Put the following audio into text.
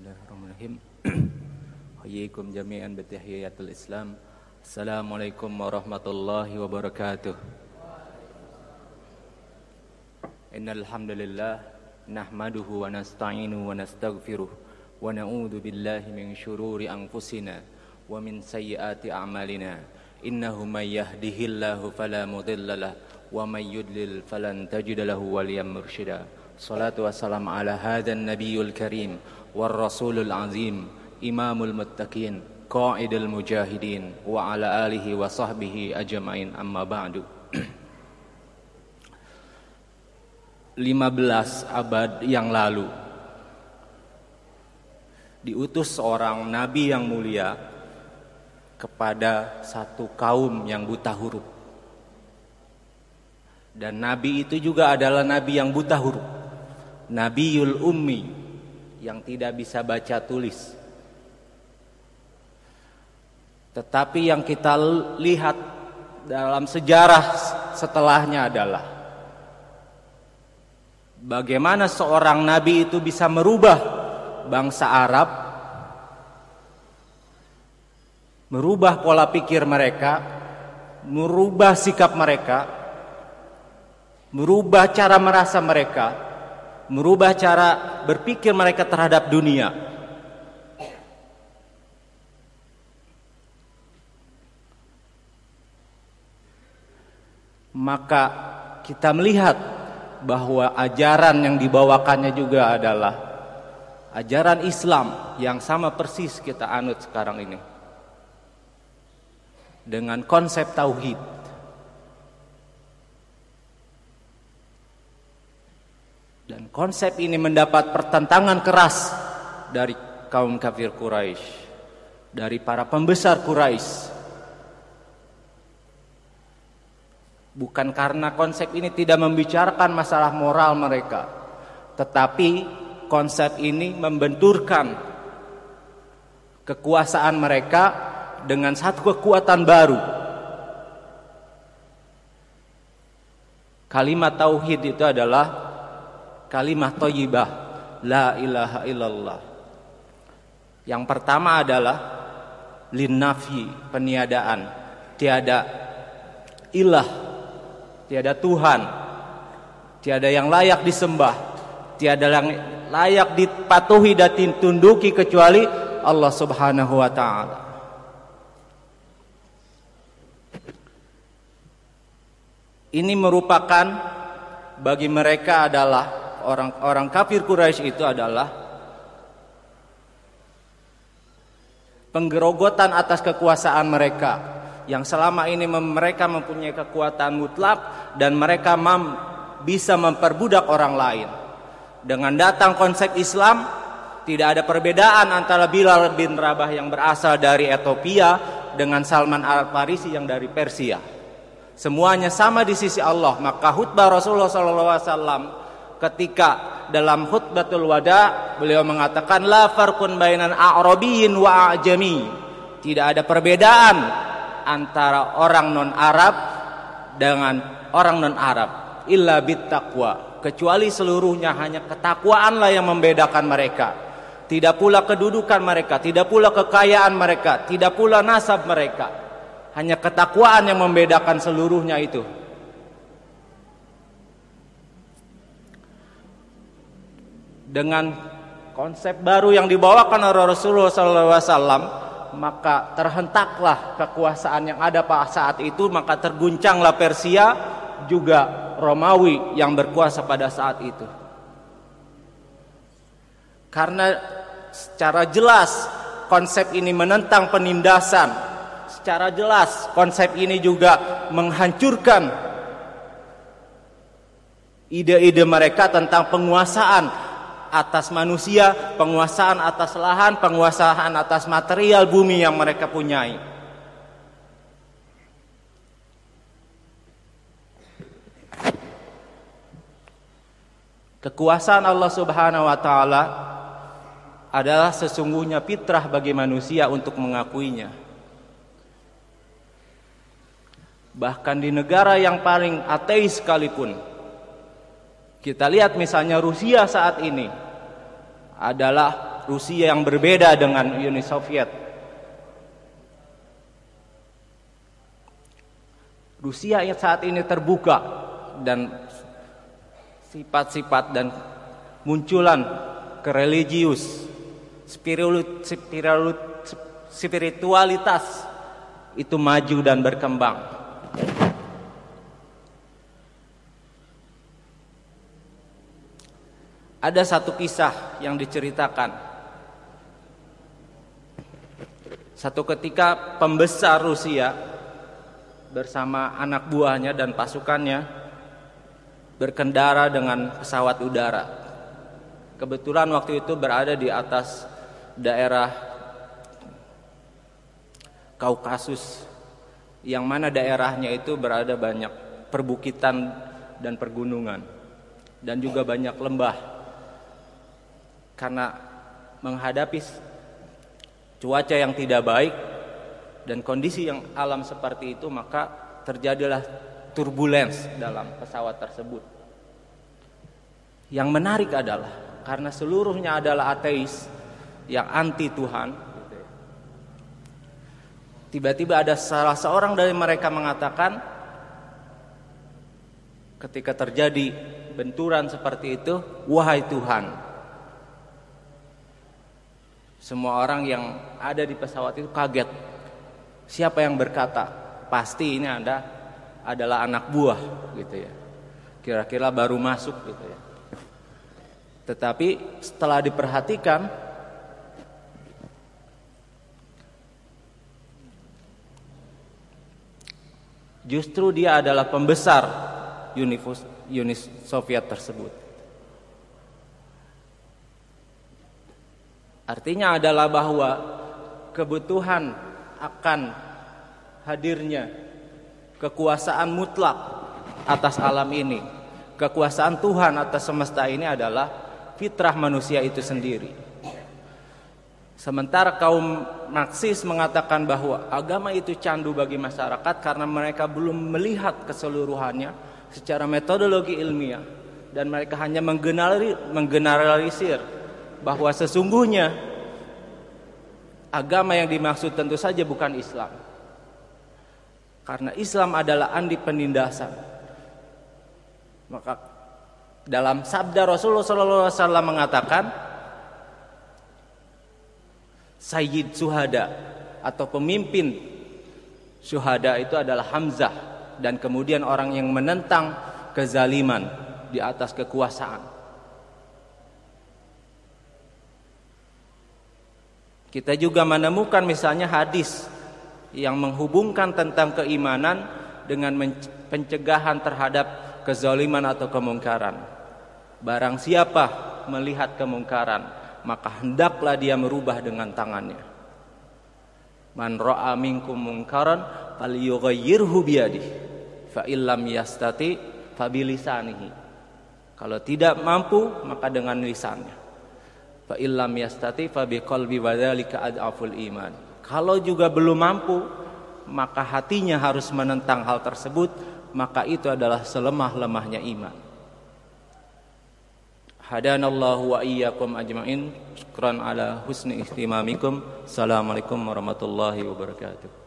Bismillahirrahmanirrahim. Hayyikum jami'an bitahiyatul Islam. Assalamualaikum warahmatullahi wabarakatuh. Innal hamdalillah nahmaduhu wa nasta'inu wa nastaghfiruh wa na'udzu billahi min syururi anfusina wa min sayyiati a'malina. Innahu may yahdihillahu fala mudilla lahu wa may yudlil falan tajida lahu waliyan mursyida. Salatu wassalamu ala hadzal nabiyul karim war rasulul azim imamul muttaqin qaidul mujahidin wa ala alihi wa sahbihi ajmain, amma ba'du. 15 abad yang lalu diutus seorang nabi yang mulia kepada satu kaum yang buta huruf. Dan nabi itu juga adalah nabi yang buta huruf, Nabiul Ummi, yang tidak bisa baca tulis. Tetapi yang kita lihat dalam sejarah setelahnya adalah bagaimana seorang nabi itu bisa merubah bangsa Arab, merubah pola pikir mereka, merubah sikap mereka, merubah cara merasa mereka, merubah cara berpikir mereka terhadap dunia. Maka kita melihat bahwa ajaran yang dibawakannya juga adalah ajaran Islam yang sama persis kita anut sekarang ini, dengan konsep tauhid. Dan konsep ini mendapat pertentangan keras dari kaum kafir Quraisy, dari para pembesar Quraisy. Bukan karena konsep ini tidak membicarakan masalah moral mereka, tetapi konsep ini membenturkan kekuasaan mereka dengan satu kekuatan baru. Kalimat tauhid itu adalah kalimat thayyibah, la ilaha illallah. Yang pertama adalah linnafi, peniadaan, tiada ilah, tiada Tuhan, tiada yang layak disembah, tiada yang layak dipatuhi dan ditunduki kecuali Allah Subhanahu wa ta'ala. Ini merupakan bagi mereka adalah orang kafir Quraisy itu adalah penggerogotan atas kekuasaan mereka, yang selama ini mereka mempunyai kekuatan mutlak dan mereka bisa memperbudak orang lain. Dengan datang konsep Islam, tidak ada perbedaan antara Bilal bin Rabah yang berasal dari Ethiopia dengan Salman Al-Farisi yang dari Persia. Semuanya sama di sisi Allah. Maka khutbah Rasulullah SAW ketika dalam khutbatul wada, beliau mengatakan la farqun bainal a'rabiyyin wa a'jami. Tidak ada perbedaan antara orang non-Arab dengan orang non-Arab illa bittaqwa, kecuali seluruhnya hanya ketakwaanlah yang membedakan mereka. Tidak pula kedudukan mereka, tidak pula kekayaan mereka, tidak pula nasab mereka. Hanya ketakwaan yang membedakan seluruhnya itu. Dengan konsep baru yang dibawakan oleh Rasulullah SAW, maka terhentaklah kekuasaan yang ada pada saat itu, maka terguncanglah Persia, juga Romawi yang berkuasa pada saat itu. Karena secara jelas konsep ini menentang penindasan, secara jelas konsep ini juga menghancurkan ide-ide mereka tentang penguasaan atas manusia, penguasaan atas lahan, penguasaan atas material bumi yang mereka punyai. Kekuasaan Allah Subhanahu wa ta'ala adalah sesungguhnya fitrah bagi manusia untuk mengakuinya. Bahkan di negara yang paling ateis sekalipun, kita lihat misalnya Rusia saat ini adalah Rusia yang berbeda dengan Uni Soviet. Rusia yang saat ini terbuka dan sifat-sifat dan munculan kereligius, spiritualitas itu maju dan berkembang. Ada satu kisah yang diceritakan. Satu ketika pembesar Rusia bersama anak buahnya dan pasukannya berkendara dengan pesawat udara. Kebetulan waktu itu berada di atas daerah Kaukasus, yang mana daerahnya itu berada banyak perbukitan dan pergunungan, dan juga banyak lembah. Karena menghadapi cuaca yang tidak baik dan kondisi yang alam seperti itu, maka terjadilah turbulens dalam pesawat tersebut. Yang menarik adalah karena seluruhnya adalah ateis yang anti Tuhan, tiba-tiba ada salah seorang dari mereka mengatakan, ketika terjadi benturan seperti itu, "Wahai Tuhan." Semua orang yang ada di pesawat itu kaget. Siapa yang berkata? Pasti ini adalah anak buah, gitu ya. Kira-kira baru masuk, gitu ya. Tetapi setelah diperhatikan, justru dia adalah pembesar Uni Soviet tersebut. Artinya adalah bahwa kebutuhan akan hadirnya kekuasaan mutlak atas alam ini, kekuasaan Tuhan atas semesta ini adalah fitrah manusia itu sendiri. Sementara kaum Marxis mengatakan bahwa agama itu candu bagi masyarakat karena mereka belum melihat keseluruhannya secara metodologi ilmiah, dan mereka hanya menggeneralisir bahwa sesungguhnya agama yang dimaksud tentu saja bukan Islam. Karena Islam adalah andi penindasan. Maka dalam sabda Rasulullah SAW mengatakan, Sayyid Syuhada atau pemimpin syuhada itu adalah Hamzah, dan kemudian orang yang menentang kezaliman di atas kekuasaan. Kita juga menemukan misalnya hadis yang menghubungkan tentang keimanan dengan pencegahan terhadap kezaliman atau kemungkaran. Barang siapa melihat kemungkaran, maka hendaklah dia merubah dengan tangannya. Man ra'a minkum munkaran falyughayyirhu biyadihi, fa illam yastati fa bilisanihi. Kalau tidak mampu, maka dengan lisannya. Fa illam yastati fa biqalbi wa dzalika ad'aful iman. Kalau juga belum mampu, maka hatinya harus menentang hal tersebut, maka itu adalah selemah-lemahnya iman. Hadanallahu wa iyyakum ajmain. Syukran ala husni ihtimamikum. Assalamualaikum warahmatullahi wabarakatuh.